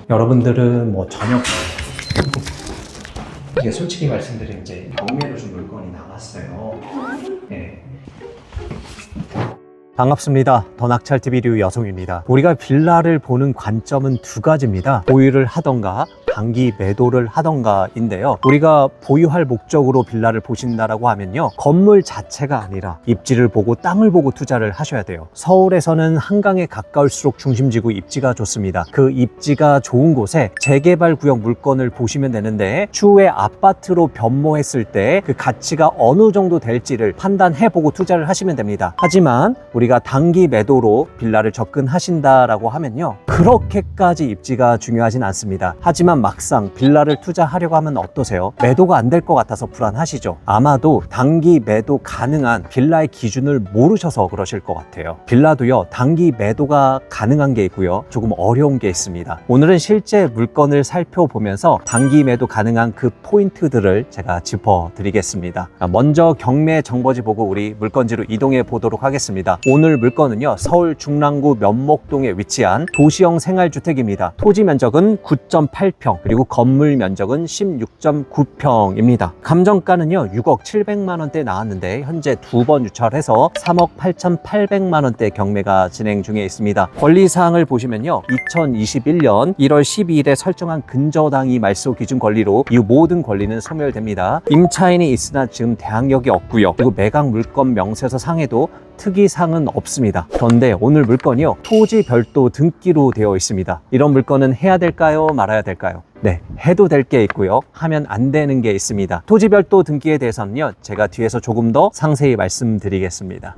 여러분들은 뭐 저녁 이게 솔직히 말씀드리면 이제 경매로 좀 물건이 나왔어요. 네. 반갑습니다. 더 낙찰TV 류여송입니다. 우리가 빌라를 보는 관점은 두 가지입니다. 보유를 하던가 단기 매도를 하던가인데요. 우리가 보유할 목적으로 빌라를 보신다라고 하면요, 건물 자체가 아니라 입지를 보고 땅을 보고 투자를 하셔야 돼요. 서울에서는 한강에 가까울수록 중심지구 입지가 좋습니다. 그 입지가 좋은 곳에 재개발 구역 물건을 보시면 되는데, 추후에 아파트로 변모했을 때 그 가치가 어느 정도 될지를 판단해보고 투자를 하시면 됩니다. 하지만 우리가 단기 매도로 빌라를 접근하신다라고 하면요, 그렇게까지 입지가 중요하진 않습니다. 하지만 막상 빌라를 투자하려고 하면 어떠세요? 매도가 안 될 것 같아서 불안하시죠? 아마도 단기 매도 가능한 빌라의 기준을 모르셔서 그러실 것 같아요. 빌라도요, 단기 매도가 가능한 게 있고요, 조금 어려운 게 있습니다. 오늘은 실제 물건을 살펴보면서 단기 매도 가능한 그 포인트들을 제가 짚어드리겠습니다. 먼저 경매 정보지 보고 우리 물건지로 이동해 보도록 하겠습니다. 오늘 물건은요, 서울 중랑구 면목동에 위치한 도시형 생활주택입니다. 토지 면적은 9.8평, 그리고 건물 면적은 16.9평입니다. 감정가는요 6억 700만 원대 나왔는데 현재 두 번 유찰해서 3억 8,800만 원대 경매가 진행 중에 있습니다. 권리사항을 보시면요, 2021년 1월 12일에 설정한 근저당이 말소 기준 권리로 이 모든 권리는 소멸됩니다. 임차인이 있으나 지금 대항력이 없고요, 그리고 매각 물건 명세서 상에도 특이사항은 없습니다. 그런데 오늘 물건이요, 토지 별도 등기로 되어 있습니다. 이런 물건은 해야 될까요? 말아야 될까요? 네, 해도 될 게 있고요, 하면 안 되는 게 있습니다. 토지 별도 등기에 대해서는요, 제가 뒤에서 조금 더 상세히 말씀드리겠습니다.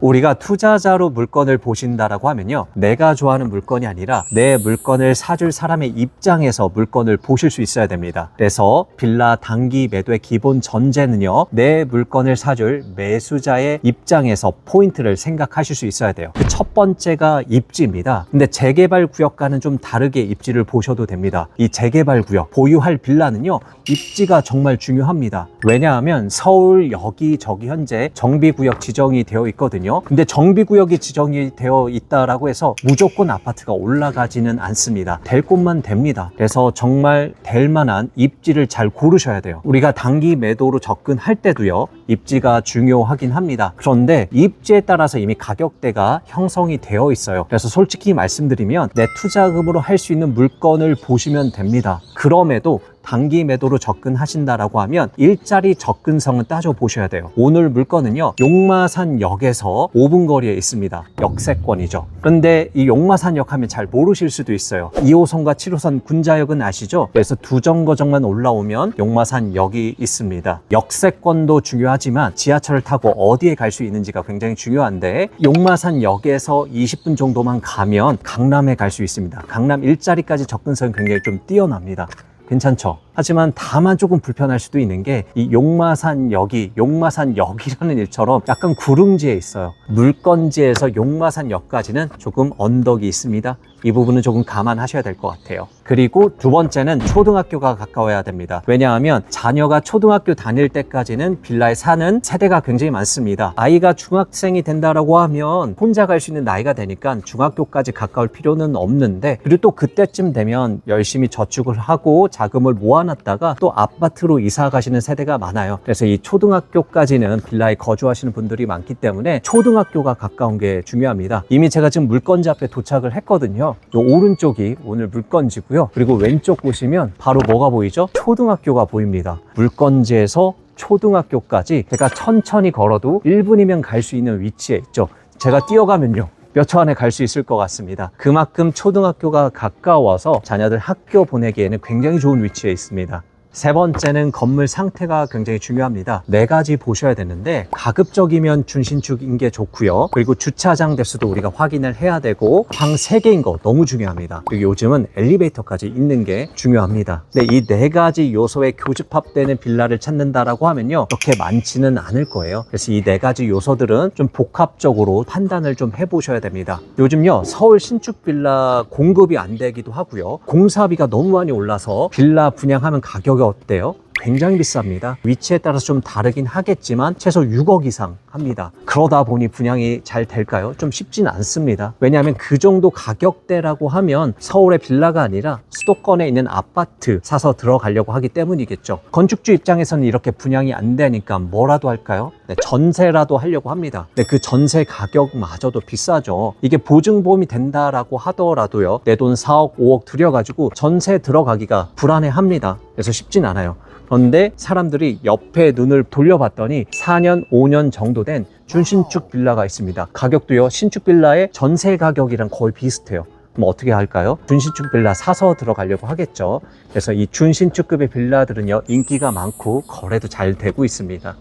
우리가 투자자로 물건을 보신다라고 하면요, 내가 좋아하는 물건이 아니라 내 물건을 사줄 사람의 입장에서 물건을 보실 수 있어야 됩니다. 그래서 빌라 단기 매도의 기본 전제는요, 내 물건을 사줄 매수자의 입장에서 포인트를 생각하실 수 있어야 돼요. 그 첫 번째가 입지입니다. 근데 재개발 구역과는 좀 다르게 입지를 보셔도 됩니다. 이 재개발 구역, 보유할 빌라는요, 입지가 정말 중요합니다. 왜냐하면 서울 여기저기 현재 정비구역 지정이 되어 있거든요. 근데 정비구역이 지정이 되어 있다라고 해서 무조건 아파트가 올라가지는 않습니다. 될 곳만 됩니다. 그래서 정말 될 만한 입지를 잘 고르셔야 돼요. 우리가 단기 매도로 접근할 때도요, 입지가 중요하긴 합니다. 그런데 입지에 따라서 이미 가격대가 형성이 되어 있어요. 그래서 솔직히 말씀드리면 내 투자금으로 할 수 있는 물건을 보시면 됩니다. 그럼에도 단기 매도로 접근하신다라고 하면 일자리 접근성은 따져보셔야 돼요. 오늘 물건은요, 용마산역에서 5분 거리에 있습니다. 역세권이죠. 그런데 이 용마산역 하면 잘 모르실 수도 있어요. 2호선과 7호선 군자역은 아시죠? 그래서 두 정거장만 올라오면 용마산역이 있습니다. 역세권도 중요하지만 지하철을 타고 어디에 갈 수 있는지가 굉장히 중요한데, 용마산역에서 20분 정도만 가면 강남에 갈 수 있습니다. 강남 일자리까지 접근성이 굉장히 좀 뛰어납니다. 괜찮죠? 하지만 다만 조금 불편할 수도 있는 게, 이 용마산역이 용마산역이라는 일처럼 약간 구릉지에 있어요. 물건지에서 용마산역까지는 조금 언덕이 있습니다. 이 부분은 조금 감안하셔야 될 것 같아요. 그리고 두 번째는 초등학교가 가까워야 됩니다. 왜냐하면 자녀가 초등학교 다닐 때까지는 빌라에 사는 세대가 굉장히 많습니다. 아이가 중학생이 된다라고 하면 혼자 갈 수 있는 나이가 되니까 중학교까지 가까울 필요는 없는데, 그리고 또 그때쯤 되면 열심히 저축을 하고 자금을 모아놨다가 또 아파트로 이사 가시는 세대가 많아요. 그래서 이 초등학교까지는 빌라에 거주하시는 분들이 많기 때문에 초등학교가 가까운 게 중요합니다. 이미 제가 지금 물건지 앞에 도착을 했거든요. 요 오른쪽이 오늘 물건지고요. 그리고 왼쪽 보시면 바로 뭐가 보이죠? 초등학교가 보입니다. 물건지에서 초등학교까지 제가 천천히 걸어도 1분이면 갈 수 있는 위치에 있죠. 제가 뛰어가면요, 몇 초 안에 갈 수 있을 것 같습니다. 그만큼 초등학교가 가까워서 자녀들 학교 보내기에는 굉장히 좋은 위치에 있습니다. 세 번째는 건물 상태가 굉장히 중요합니다. 네 가지 보셔야 되는데, 가급적이면 준신축인 게 좋고요. 그리고 주차장 대수도 우리가 확인을 해야 되고, 방 3개인 거 너무 중요합니다. 그리고 요즘은 엘리베이터까지 있는 게 중요합니다. 근데 이 네 가지 요소에 교집합되는 빌라를 찾는다라고 하면요, 그렇게 많지는 않을 거예요. 그래서 이 네 가지 요소들은 좀 복합적으로 판단을 좀 해보셔야 됩니다. 요즘요, 서울 신축 빌라 공급이 안 되기도 하고요, 공사비가 너무 많이 올라서 빌라 분양하면 가격이 어때요? 굉장히 비쌉니다. 위치에 따라서 좀 다르긴 하겠지만 최소 6억 이상 합니다. 그러다 보니 분양이 잘 될까요? 좀 쉽진 않습니다. 왜냐하면 그 정도 가격대라고 하면 서울의 빌라가 아니라 수도권에 있는 아파트 사서 들어가려고 하기 때문이겠죠. 건축주 입장에서는 이렇게 분양이 안 되니까 뭐라도 할까요? 네, 전세라도 하려고 합니다. 네, 그 전세 가격마저도 비싸죠. 이게 보증보험이 된다라고 하더라도요, 내 돈 4억, 5억 들여가지고 전세 들어가기가 불안해합니다. 그래서 쉽진 않아요. 그런데 사람들이 옆에 눈을 돌려봤더니 4년, 5년 정도 된 준신축 빌라가 있습니다. 가격도요, 신축 빌라의 전세 가격이랑 거의 비슷해요. 그럼 어떻게 할까요? 준신축 빌라 사서 들어가려고 하겠죠. 그래서 이 준신축급의 빌라들은요, 인기가 많고 거래도 잘 되고 있습니다.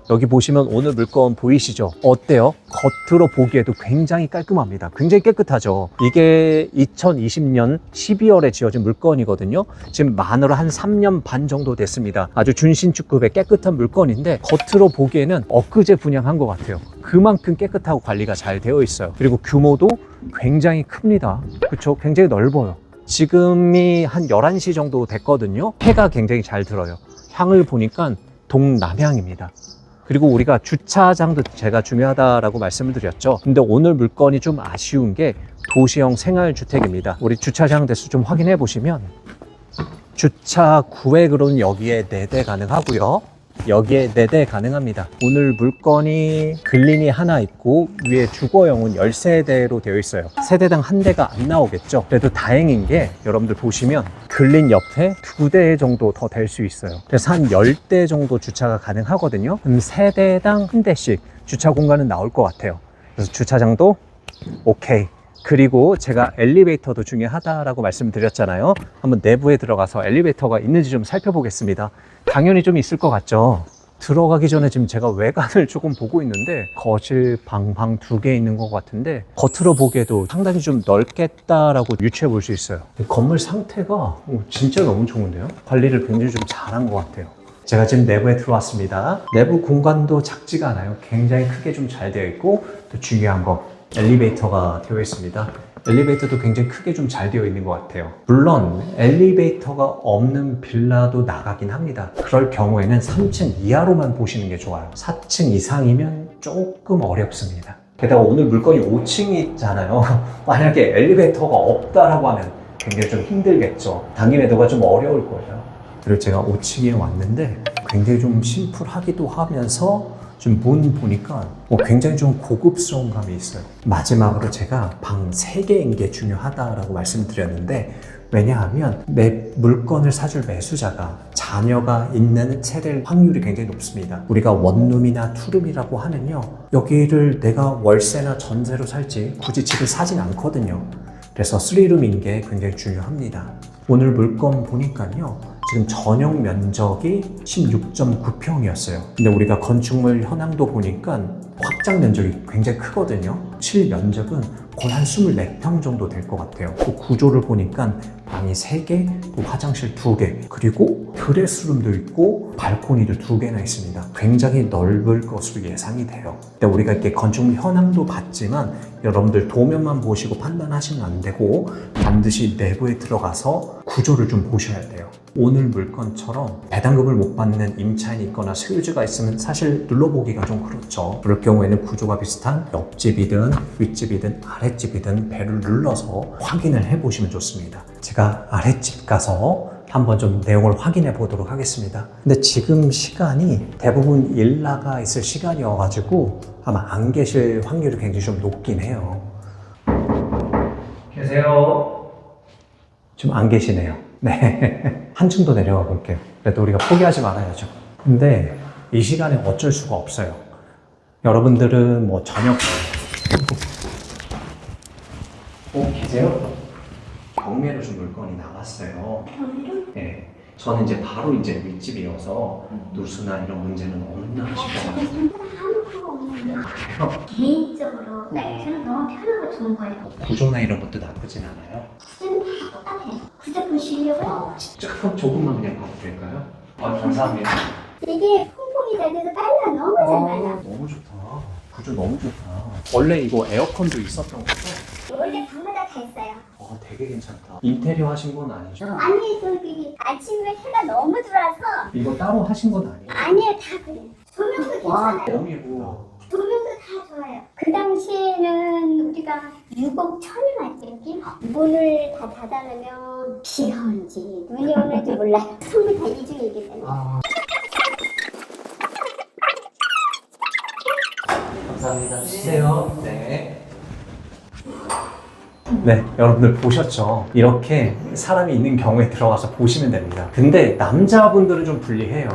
여기 보시면 오늘 물건 보이시죠? 어때요? 겉으로 보기에도 굉장히 깔끔합니다. 굉장히 깨끗하죠? 이게 2020년 12월에 지어진 물건이거든요. 지금 만으로 한 3년 반 정도 됐습니다. 아주 준신축급의 깨끗한 물건인데 겉으로 보기에는 엊그제 분양한 것 같아요. 그만큼 깨끗하고 관리가 잘 되어 있어요. 그리고 규모도 굉장히 큽니다. 그렇죠? 굉장히 넓어요. 지금이 한 11시 정도 됐거든요. 해가 굉장히 잘 들어요. 향을 보니까 동남향입니다. 그리고 우리가 주차장도 제가 중요하다라고 말씀을 드렸죠. 근데 오늘 물건이 좀 아쉬운 게 도시형 생활주택입니다. 우리 주차장 대수 좀 확인해 보시면 주차 구획으로는 여기에 4대 가능하고요. 여기에 4대 가능합니다. 오늘 물건이 글린이 하나 있고 위에 주거용은 13대로 되어 있어요. 세대당 1대가 안 나오겠죠. 그래도 다행인 게 여러분들 보시면 글린 옆에 2대 정도 더 될 수 있어요. 그래서 한 10대 정도 주차가 가능하거든요. 그럼 세대당 1대씩 주차 공간은 나올 것 같아요. 그래서 주차장도 오케이. 그리고 제가 엘리베이터도 중요하다라고 말씀드렸잖아요. 한번 내부에 들어가서 엘리베이터가 있는지 좀 살펴보겠습니다. 당연히 좀 있을 것 같죠. 들어가기 전에 지금 제가 외관을 조금 보고 있는데 거실, 방 2개 있는 것 같은데 겉으로 보기에도 상당히 좀 넓겠다라고 유추해 볼 수 있어요. 건물 상태가 진짜 너무 좋은데요? 관리를 굉장히 좀 잘한 것 같아요. 제가 지금 내부에 들어왔습니다. 내부 공간도 작지가 않아요. 굉장히 크게 좀 잘 되어 있고 또 중요한 거 엘리베이터가 되어 있습니다. 엘리베이터도 굉장히 크게 좀 잘 되어 있는 것 같아요. 물론 엘리베이터가 없는 빌라도 나가긴 합니다. 그럴 경우에는 3층 이하로만 보시는 게 좋아요. 4층 이상이면 조금 어렵습니다. 게다가 오늘 물건이 5층이 있잖아요. 만약에 엘리베이터가 없다라고 하면 굉장히 좀 힘들겠죠. 당기 매도가 좀 어려울 거예요. 그리고 제가 5층에 왔는데 굉장히 좀 심플하기도 하면서 좀 문 보니까 굉장히 좀 고급스러운 감이 있어요. 마지막으로 제가 방 3개인 게 중요하다라고 말씀드렸는데 왜냐하면 내 물건을 사줄 매수자가 자녀가 있는 세대일 확률이 굉장히 높습니다. 우리가 원룸이나 투룸이라고 하면요, 여기를 내가 월세나 전세로 살지 굳이 집을 사진 않거든요. 그래서 3룸인 게 굉장히 중요합니다. 오늘 물건 보니까요, 지금 전용 면적이 16.9평이었어요. 근데 우리가 건축물 현황도 보니까 확장 면적이 굉장히 크거든요. 실면적은 거의 한 24평 정도 될 것 같아요. 또 구조를 보니까 방이 3개, 또 화장실 2개, 그리고 드레스룸도 있고 발코니도 2개나 있습니다. 굉장히 넓을 것으로 예상이 돼요. 근데 우리가 이렇게 건축물 현황도 봤지만 여러분들 도면만 보시고 판단하시면 안 되고 반드시 내부에 들어가서 구조를 좀 보셔야 돼요. 오늘 물건처럼 배당금을 못 받는 임차인이 있거나 소유주가 있으면 사실 눌러보기가 좀 그렇죠. 그럴 경우에는 구조가 비슷한 옆집이든 윗집이든 아랫집이든 배를 눌러서 확인을 해보시면 좋습니다. 제가 아랫집 가서 한번 좀 내용을 확인해 보도록 하겠습니다. 근데 지금 시간이 대부분 일 나가 있을 시간이어가지고 아마 안 계실 확률이 굉장히 좀 높긴 해요. 계세요? 좀 안 계시네요. 네. 한층 더 내려가 볼게요. 그래도 우리가 포기하지 말아야죠. 근데 이 시간에 어쩔 수가 없어요. 여러분들은 뭐 저녁 계세요? 경매로 좀 물건이 나왔어요. 네. 저는 이제 바로 이제 윗집이어서 누수나 이런 문제는 없나 싶어가지고. 개인적으로 저는 너무 편하고 좋은 거예요. 구조나 이런 것도 나쁘진 않아요. 구조는 다 똑같아요. 구조 보시려고요. 조금만 그냥 봐도 될까요? 감사합니다. 이게 통풍이 잘 돼서 빨리 너무 잘 나요. 너무 좋다. 구조 너무 좋다. 원래 이거 에어컨도 있었던 거죠? 원래 방마다 다 있어요. 되게 괜찮다. 인테리어 하신 건 아니죠? 아니 저기 아침에 해가 너무 들어와서 이거 따로 하신 건 아니에요? 아니에요 다 그래요. 조명도 괜찮아요. 뻥이고. 조명도 다 좋아요. 그 당시에는 우리가 6억 1,000을 왔죠 여기. 문을 다 닫아놓으면 비가 오는지 눈이 오는지 몰라요. 선물 다 이중이기 때문에. 감사합니다. 주세요. 네. 네, 여러분들 보셨죠? 이렇게 사람이 있는 경우에 들어가서 보시면 됩니다. 근데 남자분들은 좀 불리해요.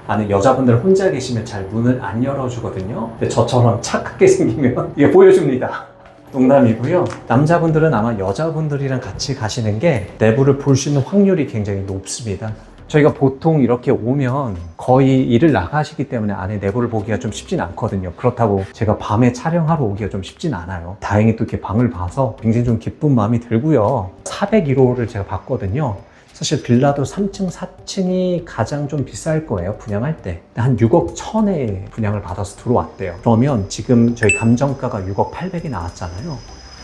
아니, 여자분들 혼자 계시면 잘 문을 안 열어주거든요. 근데 저처럼 착하게 생기면 이게 보여줍니다. 농담이고요. 남자분들은 아마 여자분들이랑 같이 가시는 게 내부를 볼 수 있는 확률이 굉장히 높습니다. 저희가 보통 이렇게 오면 거의 일을 나가시기 때문에 안에 내부를 보기가 좀 쉽진 않거든요. 그렇다고 제가 밤에 촬영하러 오기가 좀 쉽진 않아요. 다행히 또 이렇게 방을 봐서 굉장히 좀 기쁜 마음이 들고요. 401호를 제가 봤거든요. 사실 빌라도 3층, 4층이 가장 좀 비쌀 거예요, 분양할 때. 한 6억 1,000에 분양을 받아서 들어왔대요. 그러면 지금 저희 감정가가 6억 800이 나왔잖아요.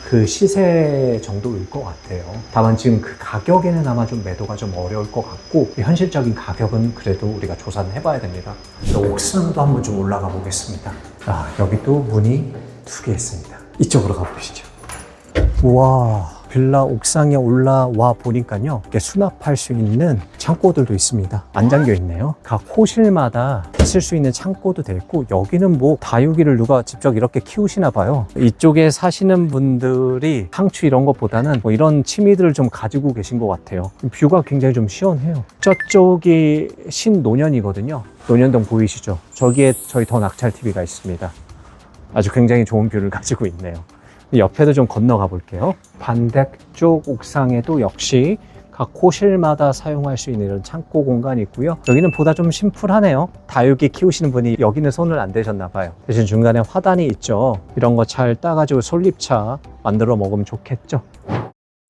그 시세 정도일 것 같아요. 다만 지금 그 가격에는 아마 좀 매도가 좀 어려울 것 같고, 현실적인 가격은 그래도 우리가 조사는 해봐야 됩니다. 옥상도 한번 좀 올라가 보겠습니다. 여기 또 문이 2개 있습니다. 이쪽으로 가보시죠. 우와, 빌라 옥상에 올라와 보니까요, 이렇게 수납할 수 있는 창고들도 있습니다. 안 잠겨 있네요. 각 호실마다 쓸 수 있는 창고도 돼 있고, 여기는 뭐 다육이를 누가 직접 이렇게 키우시나 봐요. 이쪽에 사시는 분들이 상추 이런 것보다는 뭐 이런 취미들을 좀 가지고 계신 것 같아요. 뷰가 굉장히 좀 시원해요. 저쪽이 신논현이거든요. 논현동 보이시죠? 저기에 저희 더 낙찰TV가 있습니다. 아주 굉장히 좋은 뷰를 가지고 있네요. 옆에도 좀 건너가 볼게요. 반대쪽 옥상에도 역시 각 호실마다 사용할 수 있는 이런 창고 공간이 있고요. 여기는 보다 좀 심플하네요. 다육이 키우시는 분이 여기는 손을 안 대셨나 봐요. 대신 중간에 화단이 있죠. 이런 거 잘 따가지고 솔잎차 만들어 먹으면 좋겠죠.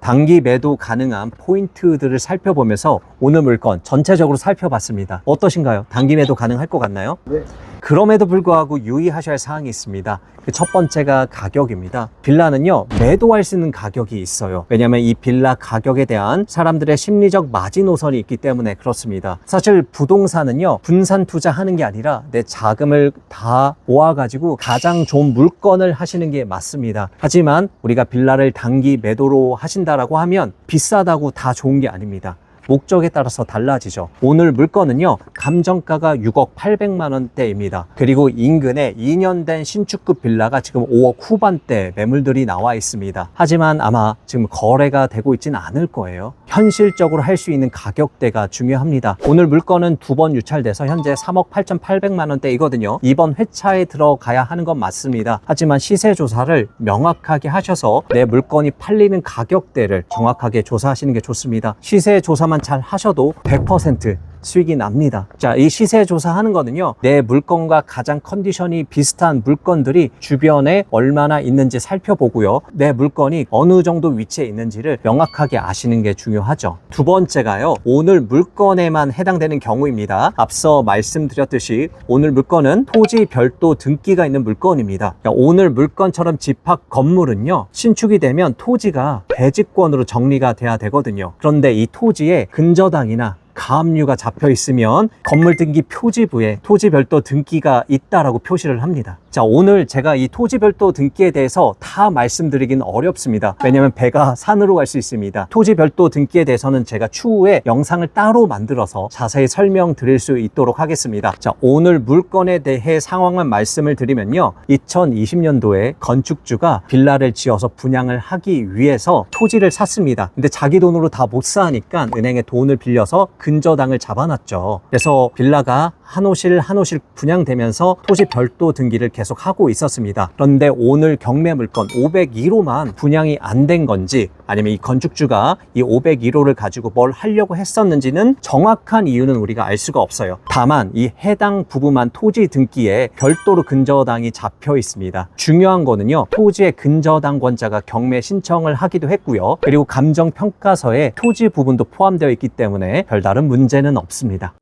단기 매도 가능한 포인트들을 살펴보면서 오늘 물건 전체적으로 살펴봤습니다. 어떠신가요? 단기 매도 가능할 것 같나요? 네. 그럼에도 불구하고 유의하셔야 할 사항이 있습니다. 그 첫 번째가 가격입니다. 빌라는요, 매도할 수 있는 가격이 있어요. 왜냐하면 이 빌라 가격에 대한 사람들의 심리적 마지노선이 있기 때문에 그렇습니다. 사실 부동산은요, 분산 투자하는 게 아니라 내 자금을 다 모아가지고 가장 좋은 물건을 하시는 게 맞습니다. 하지만 우리가 빌라를 단기 매도로 하신다라고 하면 비싸다고 다 좋은 게 아닙니다. 목적에 따라서 달라지죠. 오늘 물건은요, 감정가가 6억 800만 원대입니다. 그리고 인근에 2년 된 신축급 빌라가 지금 5억 후반대 매물들이 나와 있습니다. 하지만 아마 지금 거래가 되고 있지는 않을 거예요. 현실적으로 할 수 있는 가격대가 중요합니다. 오늘 물건은 2번 유찰돼서 현재 3억 8,800만 원대이거든요. 이번 회차에 들어가야 하는 건 맞습니다. 하지만 시세 조사를 명확하게 하셔서 내 물건이 팔리는 가격대를 정확하게 조사하시는 게 좋습니다. 시세 조사만 잘 하셔도 100% 수익이 납니다. 자, 이 시세 조사하는 거는요, 내 물건과 가장 컨디션이 비슷한 물건들이 주변에 얼마나 있는지 살펴보고요, 내 물건이 어느 정도 위치에 있는지를 명확하게 아시는 게 중요하죠. 두 번째가요, 오늘 물건에만 해당되는 경우입니다. 앞서 말씀드렸듯이 오늘 물건은 토지 별도 등기가 있는 물건입니다. 오늘 물건처럼 집합 건물은요, 신축이 되면 토지가 대지권으로 정리가 돼야 되거든요. 그런데 이 토지에 근저당이나 가압류가 잡혀 있으면 건물 등기 표지부에 토지 별도 등기가 있다라고 표시를 합니다. 자, 오늘 제가 이 토지 별도 등기에 대해서 다 말씀드리긴 어렵습니다. 왜냐면 배가 산으로 갈 수 있습니다. 토지 별도 등기에 대해서는 제가 추후에 영상을 따로 만들어서 자세히 설명드릴 수 있도록 하겠습니다. 자, 오늘 물건에 대해 상황만 말씀을 드리면요, 2020년도에 건축주가 빌라를 지어서 분양을 하기 위해서 토지를 샀습니다. 근데 자기 돈으로 다 못 사니까 은행에 돈을 빌려서 근저당을 잡아놨죠. 그래서 빌라가 한 호실 한 호실 분양되면서 토지 별도 등기를 계속 하고 있었습니다. 그런데 오늘 경매 물건 501호만 분양이 안 된 건지, 아니면 이 건축주가 이 501호를 가지고 뭘 하려고 했었는지는 정확한 이유는 우리가 알 수가 없어요. 다만 이 해당 부분만 토지 등기에 별도로 근저당이 잡혀 있습니다. 중요한 거는요, 토지의 근저당권자가 경매 신청을 하기도 했고요, 그리고 감정평가서에 토지 부분도 포함되어 있기 때문에 별다른 문제는 없습니다.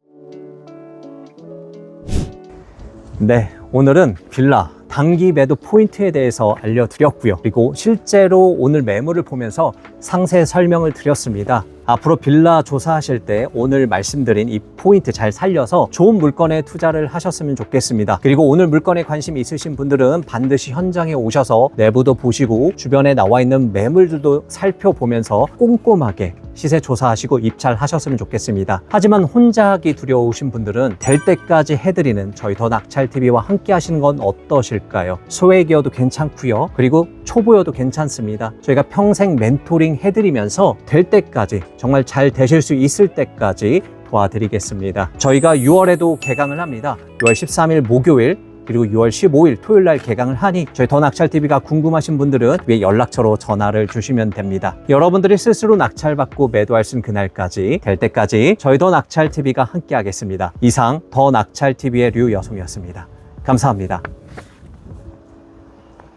네, 오늘은 빌라 단기 매도 포인트에 대해서 알려드렸고요. 그리고 실제로 오늘 매물을 보면서 상세 설명을 드렸습니다. 앞으로 빌라 조사하실 때 오늘 말씀드린 이 포인트 잘 살려서 좋은 물건에 투자를 하셨으면 좋겠습니다. 그리고 오늘 물건에 관심 있으신 분들은 반드시 현장에 오셔서 내부도 보시고 주변에 나와 있는 매물들도 살펴보면서 꼼꼼하게 시세 조사하시고 입찰하셨으면 좋겠습니다. 하지만 혼자 하기 두려우신 분들은 될 때까지 해드리는 저희 더 낙찰TV와 함께 하시는 건 어떠실까요? 소액이어도 괜찮고요. 그리고 초보여도 괜찮습니다. 저희가 평생 멘토링 해드리면서 될 때까지 정말 잘 되실 수 있을 때까지 도와드리겠습니다. 저희가 6월에도 개강을 합니다. 6월 13일 목요일 그리고 6월 15일 토요일 날 개강을 하니 저희 더 낙찰TV가 궁금하신 분들은 위에 연락처로 전화를 주시면 됩니다. 여러분들이 스스로 낙찰받고 매도할 수 있는 그날까지 될 때까지 저희 더 낙찰TV가 함께 하겠습니다. 이상 더 낙찰TV의 류여송이었습니다. 감사합니다.